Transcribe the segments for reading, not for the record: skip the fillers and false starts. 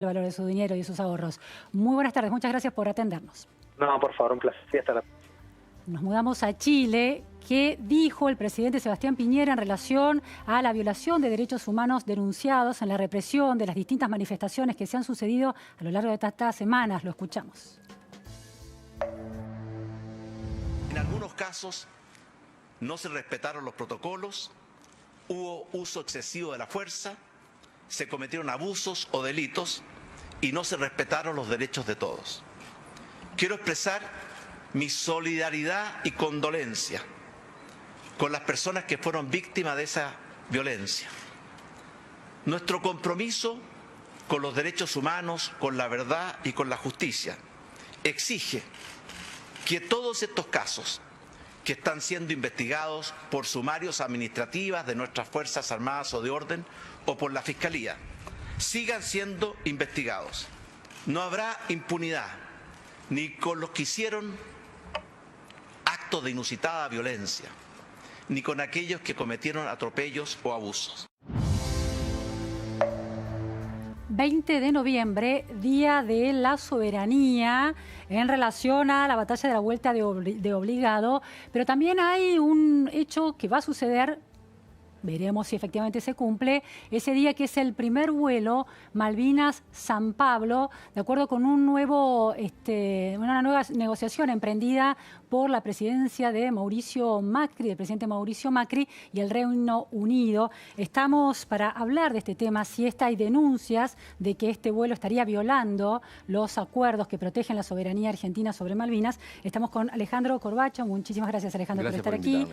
el valor de su dinero y de sus ahorros. Muy buenas tardes, muchas gracias por atendernos. No, por favor, un placer. Sí, hasta la próxima. Nos mudamos a Chile. ¿Qué dijo el presidente Sebastián Piñera en relación a la violación de derechos humanos denunciados en la represión de las distintas manifestaciones que se han sucedido a lo largo de estas semanas? Lo escuchamos. En algunos casos no se respetaron los protocolos, hubo uso excesivo de la fuerza, se cometieron abusos o delitos y no se respetaron los derechos de todos. Quiero expresar mi solidaridad y condolencia con las personas que fueron víctimas de esa violencia. Nuestro compromiso con los derechos humanos, con la verdad y con la justicia exige que todos estos casos que están siendo investigados por sumarios administrativas de nuestras Fuerzas Armadas o de orden o por la Fiscalía sigan siendo investigados. No habrá impunidad ni con los que hicieron actos de inusitada violencia, ni con aquellos que cometieron atropellos o abusos. 20 de noviembre, Día de la Soberanía, en relación a la batalla de la Vuelta de Obligado, pero también hay un hecho que va a suceder. Veremos si efectivamente se cumple ese día, que es el primer vuelo Malvinas-San Pablo, de acuerdo con una nueva negociación emprendida por la presidencia de Mauricio Macri, del presidente Mauricio Macri y el Reino Unido. Estamos para hablar de este tema, si hay denuncias de que este vuelo estaría violando los acuerdos que protegen la soberanía argentina sobre Malvinas. Estamos con Alejandro Corbacho. Muchísimas gracias, Alejandro, por estar aquí.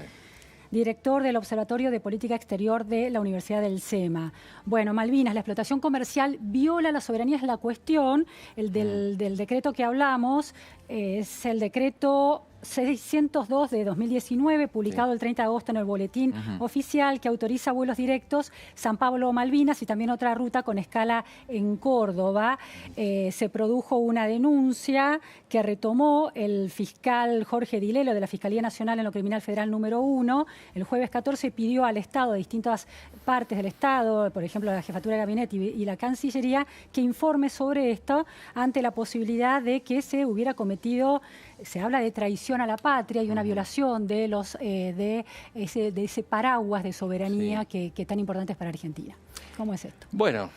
Director del Observatorio de Política Exterior de la Universidad del SEMA. Bueno, Malvinas, la explotación comercial viola la soberanía, es la cuestión. El del decreto que hablamos es el decreto 602 de 2019, publicado el 30 de agosto en el Boletín Oficial, que autoriza vuelos directos San Pablo-Malvinas y también otra ruta con escala en Córdoba. Se produjo una denuncia que retomó el fiscal Jorge Dilelo de la Fiscalía Nacional en lo Criminal Federal número 1. El jueves 14 pidió al Estado, de distintas partes del Estado, por ejemplo la Jefatura de Gabinete y la Cancillería, que informe sobre esto ante la posibilidad de que se hubiera cometido, se habla de traición a la patria y una violación de ese paraguas de soberanía que tan importante es para Argentina. ¿Cómo es esto? Bueno,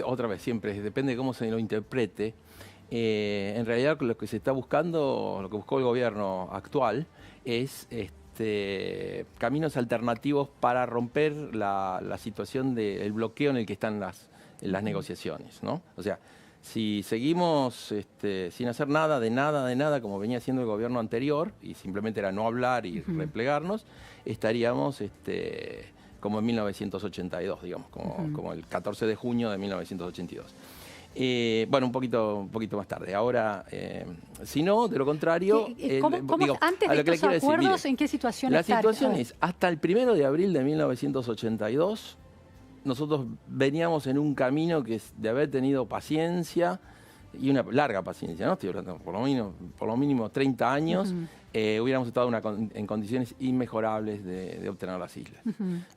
otra vez, siempre depende de cómo se lo interprete. En realidad lo que se está buscando, lo que buscó el gobierno actual, es caminos alternativos para romper la situación del bloqueo en el que están las negociaciones, ¿no? O sea, si seguimos sin hacer nada, como venía haciendo el gobierno anterior, y simplemente era no hablar y replegarnos, estaríamos como en 1982, digamos, como el 14 de junio de 1982. Bueno, un poquito más tarde. Ahora, si no, de lo contrario... antes de estos acuerdos, ¿en qué situación está? La situación es, hasta el 1 de abril de 1982... nosotros veníamos en un camino que es de haber tenido paciencia, y una larga paciencia, ¿no? Estoy hablando por lo mínimo 30 años, hubiéramos estado en condiciones inmejorables de obtener las islas.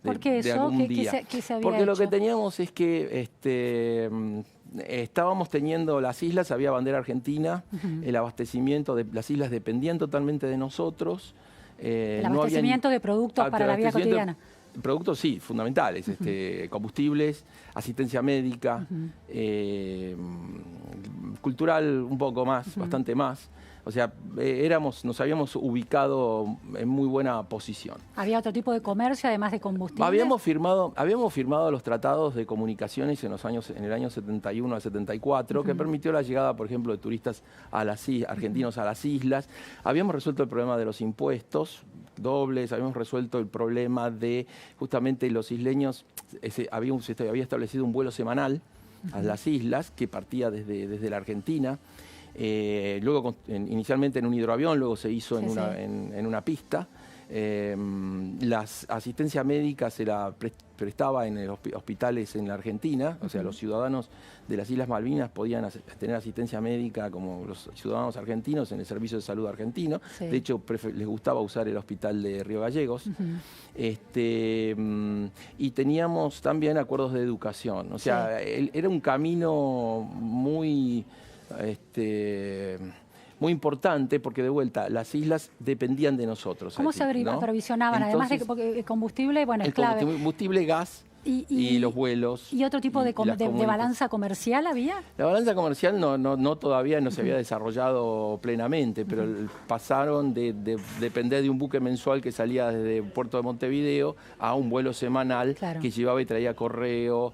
¿Por qué eso? ¿Qué se había Porque hecho? lo que teníamos es que estábamos teniendo las islas, había bandera argentina, el abastecimiento de las islas dependían totalmente de nosotros. El abastecimiento de productos para la vida cotidiana. Productos, sí, fundamentales, combustibles, asistencia médica, cultural un poco más, bastante más. O sea, nos habíamos ubicado en muy buena posición. ¿Había otro tipo de comercio además de combustible? Habíamos firmado los tratados de comunicaciones en el año 71 al 74, que permitió la llegada, por ejemplo, de turistas argentinos a las islas. Habíamos resuelto el problema de los impuestos dobles, habíamos resuelto el problema de justamente los isleños, se había establecido un vuelo semanal a las islas que partía desde la Argentina. Luego inicialmente en un hidroavión, luego se hizo en una pista. La asistencia médica se la prestaba en hospitales en la Argentina, o sea, los ciudadanos de las Islas Malvinas podían tener asistencia médica como los ciudadanos argentinos en el Servicio de Salud argentino. Sí. De hecho, les gustaba usar el hospital de Río Gallegos. Y teníamos también acuerdos de educación. O sea, era un camino muy importante porque, de vuelta, las islas dependían de nosotros. ¿Cómo allí, se ¿no? aprovisionaban? Además de porque el combustible, bueno, es clave. Combustible, gas y los vuelos. ¿Y otro tipo de balanza comercial había? La balanza comercial no todavía no se había desarrollado plenamente, pero pasaron de depender de un buque mensual que salía desde Puerto de Montevideo a un vuelo semanal que llevaba y traía correo,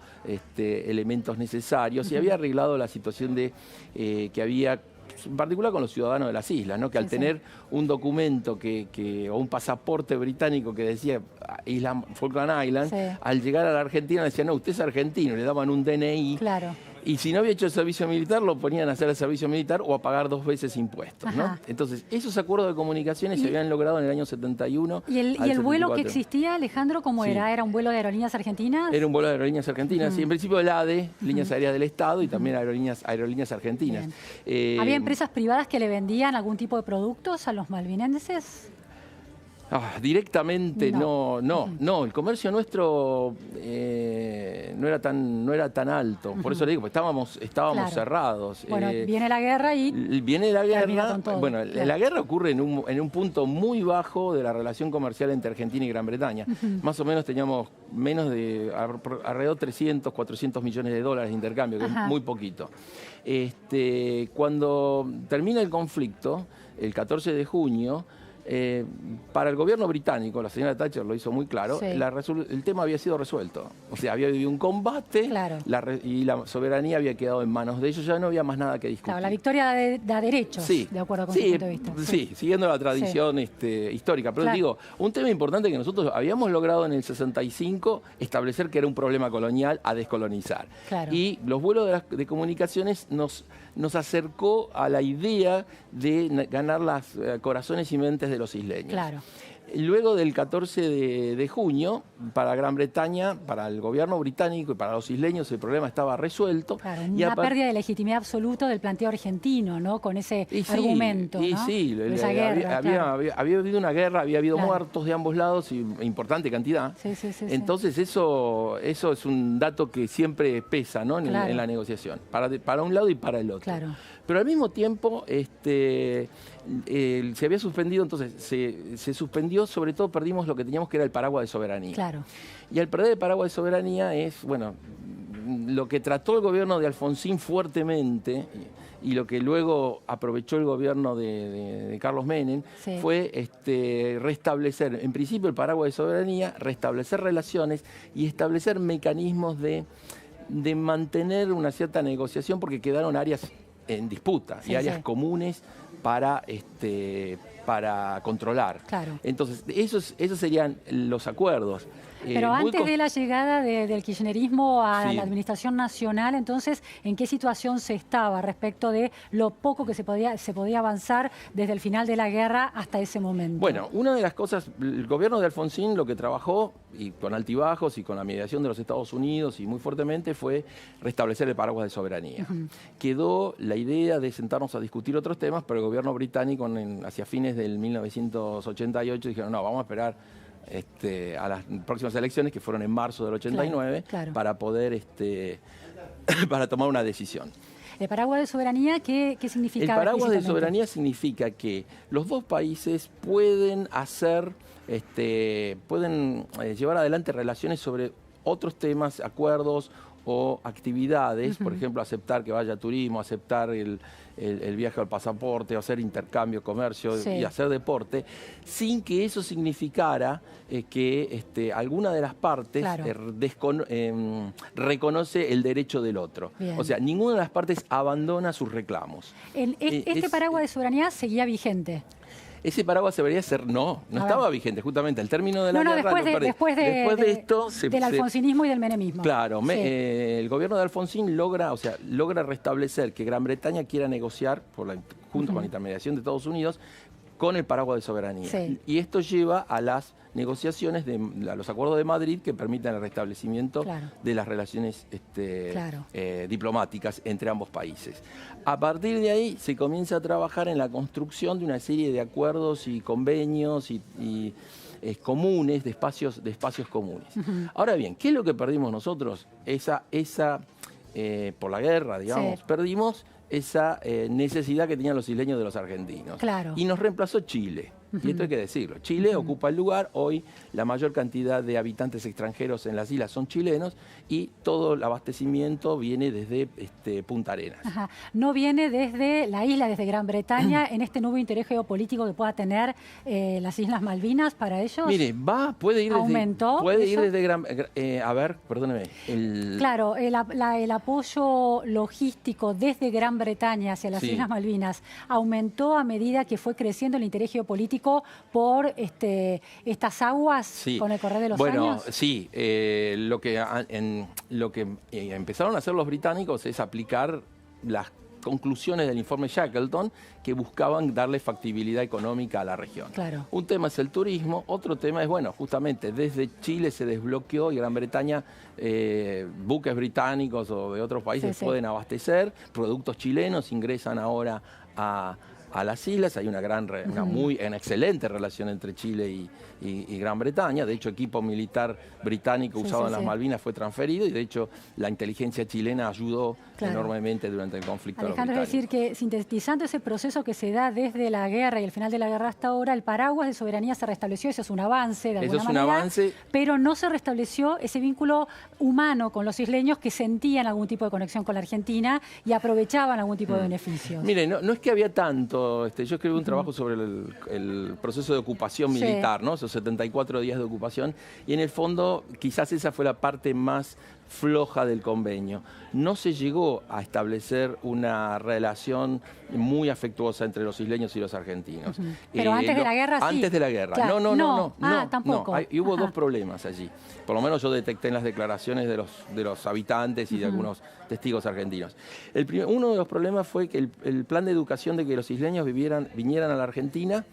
elementos necesarios, y había arreglado la situación de que había, en particular con los ciudadanos de las islas, ¿no? Que al tener un documento o un pasaporte británico que decía Falkland Islands, al llegar a la Argentina decían, no, usted es argentino, le daban un DNI. Claro. Y si no había hecho el servicio militar, lo ponían a hacer el servicio militar o a pagar 2 veces impuestos, ¿no? Entonces, esos acuerdos de comunicaciones se habían logrado en el año 71. ¿Y el vuelo que existía, Alejandro, cómo era? ¿Era un vuelo de Aerolíneas Argentinas? Era un vuelo de Aerolíneas Argentinas, sí. En principio el ADE, Líneas Aéreas del Estado, y también Aerolíneas Argentinas. ¿Había empresas privadas que le vendían algún tipo de productos a los malvinenses? Directamente no. El comercio nuestro no era tan alto. Por eso le digo, estábamos cerrados. Bueno, viene la guerra y viene la guerra. Con todo. Bueno, la guerra ocurre en un punto muy bajo de la relación comercial entre Argentina y Gran Bretaña. Más o menos teníamos alrededor de 300, 400 millones de dólares de intercambio, que es muy poquito. Cuando termina el conflicto, el 14 de junio, para el gobierno británico, la señora Thatcher lo hizo muy claro, el tema había sido resuelto. O sea, había habido un combate y la soberanía había quedado en manos de ellos, ya no había más nada que discutir. Claro, la victoria da derechos, de acuerdo con su punto de vista. Sí, siguiendo la tradición histórica. Pero digo, un tema importante que nosotros habíamos logrado en el 65 establecer que era un problema colonial a descolonizar. Y los vuelos de comunicaciones nos acercó a la idea de ganar los corazones y mentes de los isleños. Luego del 14 de junio, para Gran Bretaña, para el gobierno británico y para los isleños, el problema estaba resuelto. Una pérdida de legitimidad absoluta del planteo argentino, ¿no? Con ese argumento, ¿no? Esa guerra, había habido una guerra, había habido muertos de ambos lados, y importante cantidad. Entonces eso es un dato que siempre pesa, ¿no? en la negociación, para un lado y para el otro. Pero al mismo tiempo se había suspendido, entonces se suspendió, sobre todo perdimos lo que teníamos, que era el paraguas de soberanía. Y al perder el paraguas de soberanía es, bueno, lo que trató el gobierno de Alfonsín fuertemente, y lo que luego aprovechó el gobierno de Carlos Menem, fue restablecer, en principio, el paraguas de soberanía, restablecer relaciones y establecer mecanismos de mantener una cierta negociación, porque quedaron áreas en disputa y áreas comunes para controlar. Entonces, esos serían los acuerdos. Pero antes de la llegada del kirchnerismo a la administración nacional, entonces, ¿en qué situación se estaba respecto de lo poco que se podía avanzar desde el final de la guerra hasta ese momento? Bueno, una de las cosas, el gobierno de Alfonsín lo que trabajó, y con altibajos y con la mediación de los Estados Unidos y muy fuertemente, fue restablecer el paraguas de soberanía. Quedó la idea de sentarnos a discutir otros temas, pero el gobierno británico hacia fines del 1988 dijeron, no, vamos a esperar a las próximas elecciones, que fueron en marzo del 89, para poder para tomar una decisión. ¿El paraguas de soberanía qué significa? El paraguas de soberanía significa que los dos países pueden pueden llevar adelante relaciones sobre otros temas, acuerdos o actividades, por ejemplo, aceptar que vaya turismo, aceptar el viaje al pasaporte, hacer intercambio, comercio y hacer deporte, sin que eso significara que alguna de las partes reconoce el derecho del otro. O sea, ninguna de las partes abandona sus reclamos. Este paraguas de soberanía seguía vigente. Ese paraguas debería ser, no estaba vigente, justamente al término de la guerra. Después de esto, del alfonsinismo y del menemismo. Claro, el gobierno de Alfonsín logra restablecer que Gran Bretaña quiera negociar, junto con la intermediación de Estados Unidos, con el paraguas de soberanía. Sí. Y esto lleva a las negociaciones, a los acuerdos de Madrid que permiten el restablecimiento de las relaciones diplomáticas entre ambos países. A partir de ahí se comienza a trabajar en la construcción de una serie de acuerdos y convenios y comunes, de espacios comunes. Ahora bien, ¿qué es lo que perdimos nosotros? Por la guerra, digamos, perdimos esa necesidad que tenían los isleños de los argentinos. Y nos reemplazó Chile. Y esto hay que decirlo. Chile ocupa el lugar. Hoy la mayor cantidad de habitantes extranjeros en las islas son chilenos y todo el abastecimiento viene desde Punta Arenas. No viene desde la isla, desde Gran Bretaña, en este nuevo interés geopolítico que pueda tener las Islas Malvinas para ellos. Mire, puede ir desde Gran... a ver, perdóneme. Claro, el apoyo logístico desde Gran Bretaña hacia las Islas Malvinas aumentó a medida que fue creciendo el interés geopolítico por estas aguas con el correr de los años. Bueno, sí. Lo que empezaron a hacer los británicos es aplicar las conclusiones del informe Shackleton que buscaban darle factibilidad económica a la región. Un tema es el turismo, otro tema es, bueno, justamente desde Chile se desbloqueó y Gran Bretaña, buques británicos o de otros países pueden abastecer, productos chilenos ingresan ahora a las islas. Hay una excelente relación entre Chile y Gran Bretaña. De hecho, equipo militar británico usado en las Malvinas fue transferido y de hecho la inteligencia chilena ayudó enormemente durante el conflicto. Alejandro, es decir que sintetizando ese proceso que se da desde la guerra y el final de la guerra hasta ahora, el paraguas de soberanía se restableció. Eso es un avance de alguna manera, pero no se restableció ese vínculo humano con los isleños que sentían algún tipo de conexión con la Argentina y aprovechaban algún tipo de beneficios. Mire, no es que había tanto. Yo escribí un trabajo sobre el proceso de ocupación militar, ¿no? Esos 74 días de ocupación, y en el fondo quizás esa fue la parte más floja del convenio. No se llegó a establecer una relación muy afectuosa entre los isleños y los argentinos. Pero antes de la guerra, Antes de la guerra. No, tampoco. Hubo dos problemas allí. Por lo menos yo detecté en las declaraciones de los habitantes y de algunos testigos argentinos. Uno de los problemas fue que el plan de educación de que los isleños vinieran a la Argentina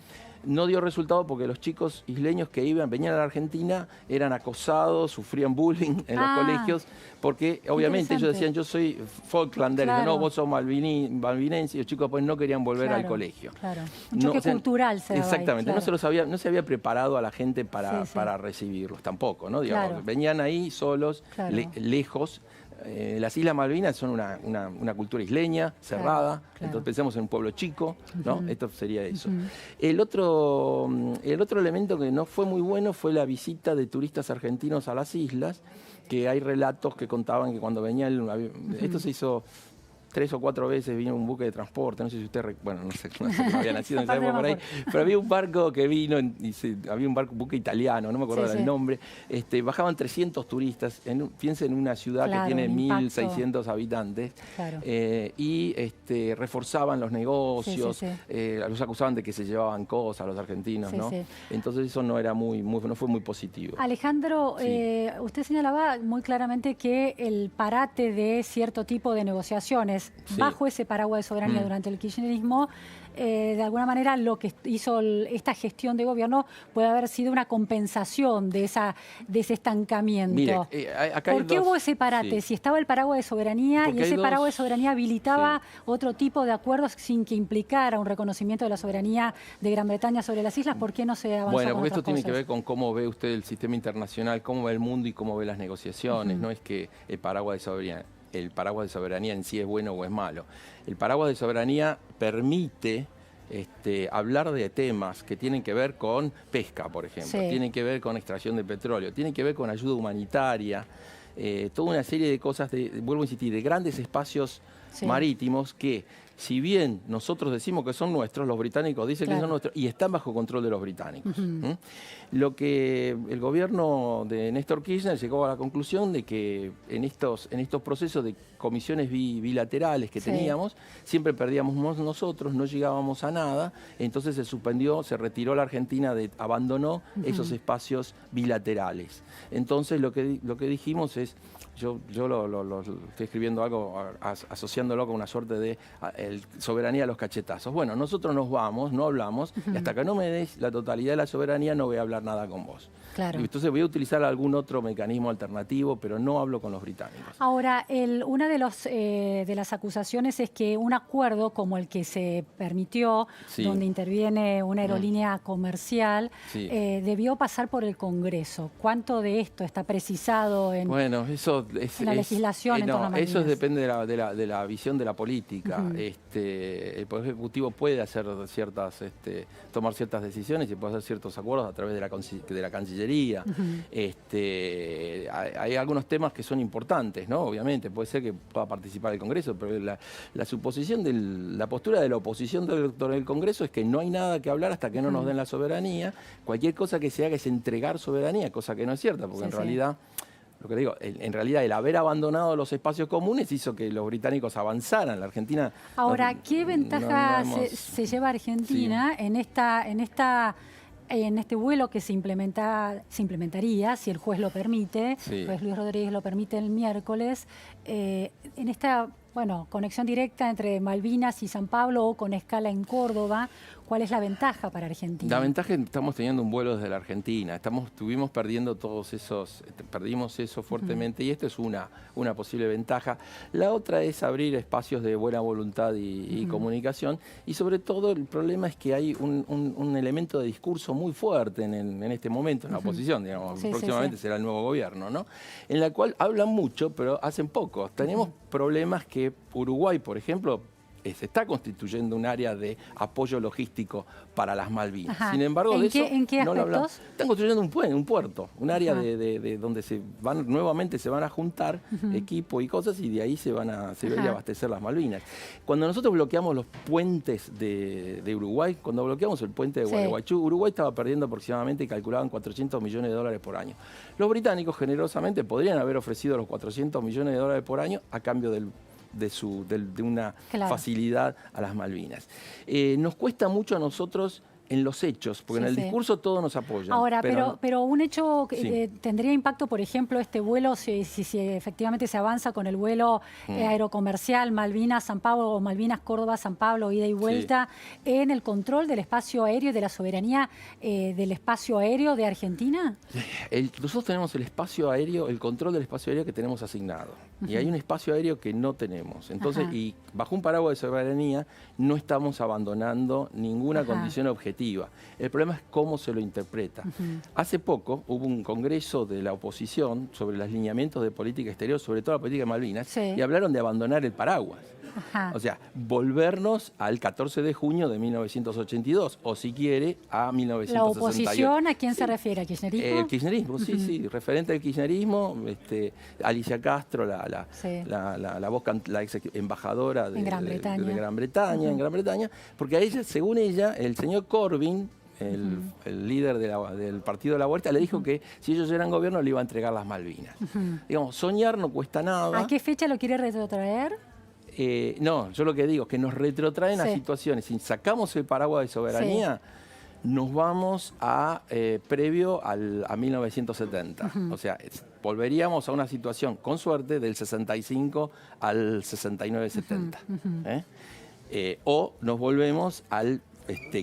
no dio resultado porque los chicos isleños que venían a la Argentina eran acosados, sufrían bullying en los colegios, porque obviamente ellos decían, yo soy Falklander, no, vos sos malvinense, y los chicos pues no querían volver al colegio. Un choque cultural se daba exactamente, ahí, no se había preparado a la gente para recibirlos tampoco, ¿no? Digamos, venían ahí solos, lejos. Las Islas Malvinas son una cultura isleña, cerrada, entonces pensemos en un pueblo chico, ¿no? Esto sería eso. El otro elemento que no fue muy bueno fue la visita de turistas argentinos a las islas, que hay relatos que contaban que cuando venía esto se hizo 3 o 4 veces, vino un buque de transporte, no sé si usted, no sé no había nacido en esa época por ahí, pero había un barco que vino, había un buque italiano, no me acuerdo del nombre, bajaban 300 turistas, piensen en una ciudad que tiene 1.600 habitantes, y reforzaban los negocios, los acusaban de que se llevaban cosas los argentinos, ¿no? Entonces eso no fue muy positivo. Alejandro, usted señalaba muy claramente que el parate de cierto tipo de negociaciones bajo ese paraguas de soberanía durante el kirchnerismo, de alguna manera lo que hizo esta gestión de gobierno puede haber sido una compensación de ese estancamiento. Mire, ¿Por qué hubo ese parate? Si estaba el paraguas de soberanía y ese paraguas de soberanía habilitaba otro tipo de acuerdos sin que implicara un reconocimiento de la soberanía de Gran Bretaña sobre las islas, ¿por qué no se avanzó? Bueno, porque esto tiene que ver con cómo ve usted el sistema internacional, cómo ve el mundo y cómo ve las negociaciones. No es que el paraguas de soberanía en sí es bueno o es malo. El paraguas de soberanía permite hablar de temas que tienen que ver con pesca, por ejemplo, tienen que ver con extracción de petróleo, tienen que ver con ayuda humanitaria, toda una serie de cosas, vuelvo a insistir, de grandes espacios marítimos que, si bien nosotros decimos que son nuestros, los británicos dicen que son nuestros y están bajo control de los británicos. Lo que el gobierno de Néstor Kirchner llegó a la conclusión de que en estos procesos de comisiones bilaterales que teníamos, siempre perdíamos nosotros, no llegábamos a nada, entonces se suspendió, se retiró la Argentina, abandonó esos espacios bilaterales. Entonces lo que dijimos es, yo lo estoy escribiendo algo asociándolo con una suerte de soberanía a los cachetazos. Bueno, nosotros nos vamos, no hablamos, y hasta que no me des la totalidad de la soberanía no voy a hablar nada con vos. Claro. Entonces voy a utilizar algún otro mecanismo alternativo, pero no hablo con los británicos. Ahora, una de las acusaciones es que un acuerdo como el que se permitió, donde interviene una aerolínea comercial, debió pasar por el Congreso. ¿Cuánto de esto está precisado en, bueno, eso en la legislación en torno a Malvinas? Eso depende de la visión de la política. El Poder Ejecutivo puede hacer tomar ciertas decisiones y puede hacer ciertos acuerdos a través de la Cancillería. Hay algunos temas que son importantes, ¿no? Obviamente, puede ser que pueda participar el Congreso, pero la postura de la oposición del Congreso es que no hay nada que hablar hasta que no nos den la soberanía. Cualquier cosa que se haga es entregar soberanía, cosa que no es cierta, porque en realidad... Lo que digo, en realidad el haber abandonado los espacios comunes hizo que los británicos avanzaran. La Argentina... Ahora, ¿qué ventaja se lleva Argentina en este vuelo que se implementaría, si el juez lo permite, el juez Luis Rodríguez lo permite el miércoles, en esta conexión directa entre Malvinas y San Pablo o con escala en Córdoba? ¿Cuál es la ventaja para Argentina? La ventaja es que estamos teniendo un vuelo desde la Argentina. Estuvimos perdiendo perdimos eso fuertemente y esto es una posible ventaja. La otra es abrir espacios de buena voluntad y comunicación, y sobre todo el problema es que hay un elemento de discurso muy fuerte en este momento en la oposición, digamos, próximamente será el nuevo gobierno, ¿no? En la cual hablan mucho, pero hacen poco. Tenemos problemas que Uruguay, por ejemplo, se está constituyendo un área de apoyo logístico para las Malvinas. Sin embargo, ¿En qué no lo hablamos. aspectos? Están construyendo un puerto, un área de donde nuevamente se van a juntar equipo y cosas, y de ahí se van a ir a abastecer las Malvinas. Cuando nosotros bloqueamos los puentes de Uruguay, cuando bloqueamos el puente de Gualeguaychú, Uruguay estaba perdiendo aproximadamente, calculaban, $400 millones por año. Los británicos generosamente podrían haber ofrecido los $400 millones por año a cambio de una facilidad a las Malvinas. Nos cuesta mucho a nosotros en los hechos, porque en el discurso todos nos apoyan. Ahora, pero un hecho que tendría impacto, por ejemplo, este vuelo, si efectivamente se avanza con el vuelo aerocomercial Malvinas-San Pablo o Malvinas-Córdoba-San Pablo, ida y vuelta, en el control del espacio aéreo y de la soberanía del espacio aéreo de Argentina. Nosotros tenemos el espacio aéreo, el control del espacio aéreo que tenemos asignado. Y hay un espacio aéreo que no tenemos. Entonces, y bajo un paraguas de soberanía, no estamos abandonando ninguna condición objetiva. El problema es cómo se lo interpreta. Hace poco hubo un congreso de la oposición sobre los lineamientos de política exterior, sobre todo la política de Malvinas, y hablaron de abandonar el paraguas. O sea, volvernos al 14 de junio de 1982, o si quiere, a 1968. ¿La oposición a quién se refiere? ¿A kirchnerismo? El kirchnerismo, sí, referente al kirchnerismo, Alicia Castro, la ex embajadora de Gran Bretaña, porque a ella, según ella, el señor Corbyn, el líder del Partido de la Vuelta, le dijo que si ellos eran gobierno le iba a entregar las Malvinas. Digamos, soñar no cuesta nada. ¿A qué fecha lo quiere retrotraer? No, yo lo que digo es que nos retrotraen a situaciones. Si sacamos el paraguas de soberanía, nos vamos previo a 1970. O sea, volveríamos a una situación, con suerte, del 65 al 69-70. O nos volvemos al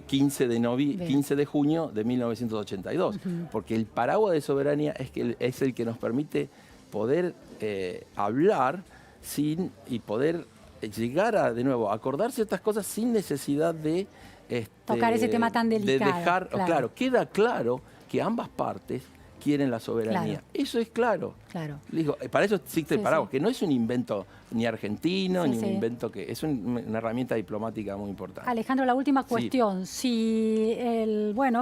15 de junio de 1982. Porque el paraguas de soberanía es el que nos permite poder hablar y poder llegar de nuevo, a acordar ciertas cosas sin necesidad de tocar ese tema tan delicado. Claro, queda claro que ambas partes quieren la soberanía. Eso es claro. Digo, para eso existe el paraguas, que no es un invento ni argentino, ni un invento es una herramienta diplomática muy importante. Alejandro, la última cuestión. Si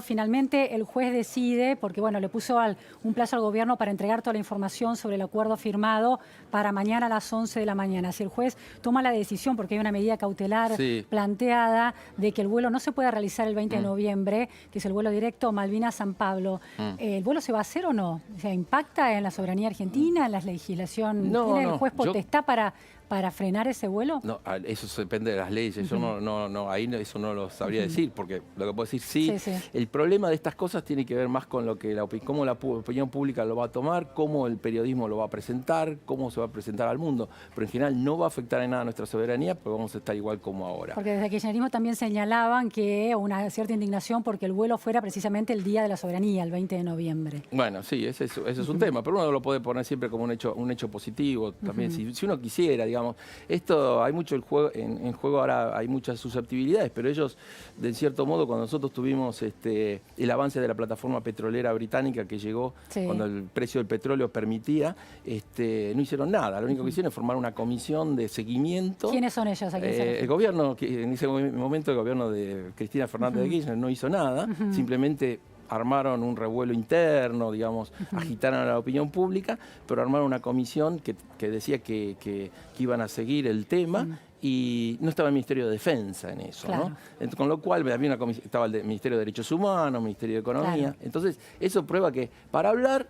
finalmente el juez decide, porque le puso un plazo al gobierno para entregar toda la información sobre el acuerdo firmado para mañana a las 11 de la mañana. Si el juez toma la decisión, porque hay una medida cautelar planteada de que el vuelo no se pueda realizar el 20 de noviembre, que es el vuelo directo Malvinas-San Pablo, ¿el vuelo se va a hacer o no? O sea, ¿impacta en la soberanía argentina, en la legislación? ¿Tiene el juez potestad para para frenar ese vuelo? No, eso depende de las leyes. Yo eso no lo sabría decir, porque lo que puedo decir sí. El problema de estas cosas tiene que ver más con lo que cómo la opinión pública lo va a tomar, cómo el periodismo lo va a presentar, cómo se va a presentar al mundo. Pero en general no va a afectar en nada a nuestra soberanía, porque vamos a estar igual como ahora. Porque desde el kirchnerismo también señalaban que una cierta indignación porque el vuelo fuera precisamente el Día de la Soberanía, el 20 de noviembre. Bueno, sí, ese es un tema, pero uno lo puede poner siempre como un hecho positivo. También, si uno quisiera, digamos, esto hay mucho en juego ahora, hay muchas susceptibilidades, pero ellos, de cierto modo, cuando nosotros tuvimos el avance de la plataforma petrolera británica que llegó cuando el precio del petróleo permitía, no hicieron nada. Lo único que hicieron es formar una comisión de seguimiento. ¿Quiénes son ellos? El gobierno, en ese momento el gobierno de Cristina Fernández de Kirchner no hizo nada, simplemente armaron un revuelo interno, digamos, agitaron a la opinión pública, pero armaron una comisión que decía que iban a seguir el tema y no estaba el Ministerio de Defensa en eso, ¿no? Con lo cual había una comisión, estaba el Ministerio de Derechos Humanos, Ministerio de Economía. Entonces, eso prueba que para hablar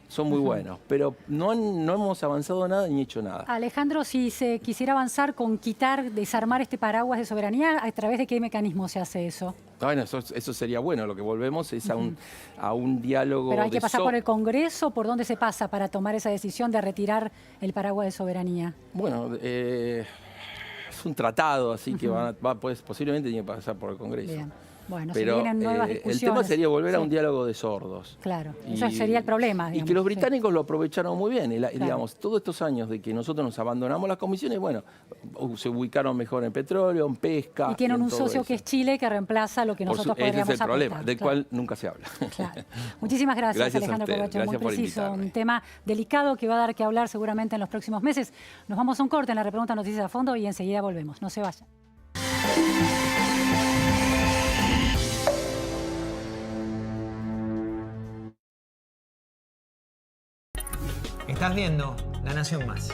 son muy buenos, pero no hemos avanzado nada ni hecho nada. Alejandro, si se quisiera avanzar con desarmar este paraguas de soberanía, ¿a través de qué mecanismo se hace eso? Bueno, eso sería bueno. Lo que volvemos es a un diálogo. Pero hay que pasar por el Congreso. ¿Por dónde se pasa para tomar esa decisión de retirar el paraguas de soberanía? Bueno, es un tratado, así que pues, posiblemente tiene que pasar por el Congreso. Bien. Bueno, pero se vienen nuevas discusiones. El tema sería volver a un diálogo de sordos. Claro, eso sería el problema. Digamos, y que los británicos lo aprovecharon muy bien. Digamos, todos estos años de que nosotros nos abandonamos las comisiones, bueno, se ubicaron mejor en petróleo, en pesca. Y tienen un socio que es Chile que reemplaza lo que nosotros podríamos Ese es el aportar, problema, del cual nunca se habla. Claro. Muchísimas gracias Alejandro Corbacho, muy preciso. Un tema delicado que va a dar que hablar seguramente en los próximos meses. Nos vamos a un corte en la repregunta Noticias a Fondo y enseguida volvemos. No se vayan. Estás viendo La Nación Más.